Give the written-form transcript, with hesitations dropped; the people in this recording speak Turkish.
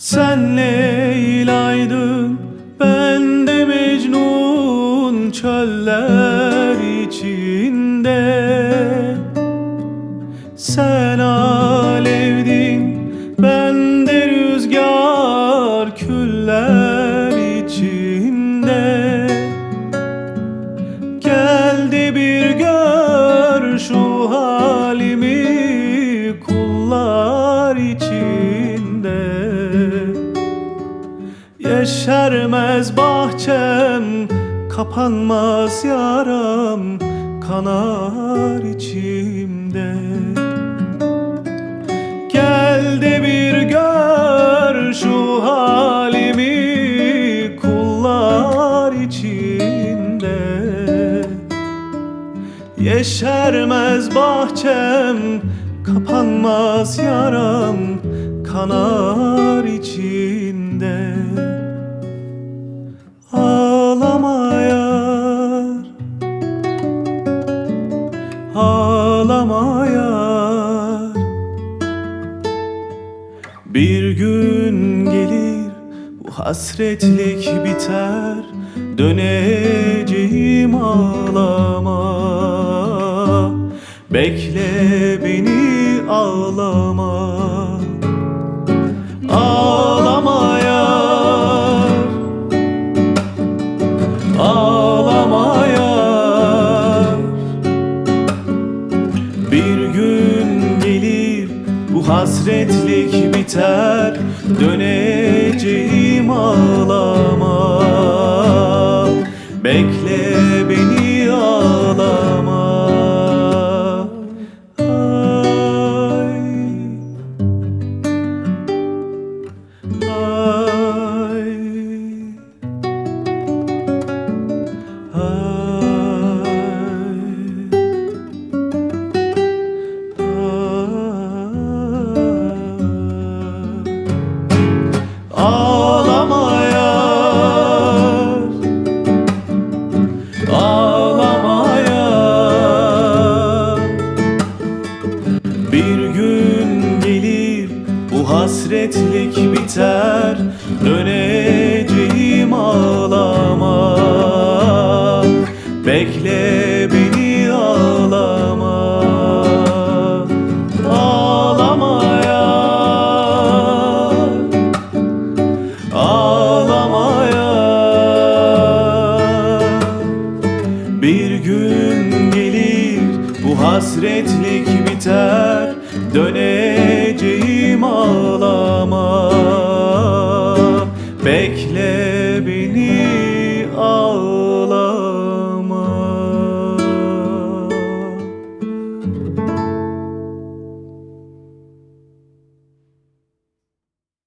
Sen Leyla'ydın, ben de Mecnun çöller içinde. Sen alevdin, ben de rüzgar küller içinde. Gel de bir gör şu halimi kullar içinde. Yeşermez bahçem, kapanmaz yaram, kanar içimde. Gel de bir gör şu halimi kullar içinde. Yeşermez bahçem, kapanmaz yaram, kanar içinde. Ağlama yar, ağlama yar. Bir gün gelir bu hasretlik biter, döneceğim ağlama. Bekle beni ağlama. Ağlama yar, ağlama yar. Bir gün gelir bu hasretlik biter, döneceğim ağlama. Bekle beni ağlama. Ağlama yar, ağlama yar. Bir gün gelir bu hasretlik biter, döneceğim ağlama. Bekle beni ağlama. Ağlama yar, ağlama yar. Bir gün gelir bu hasretlik biter, döner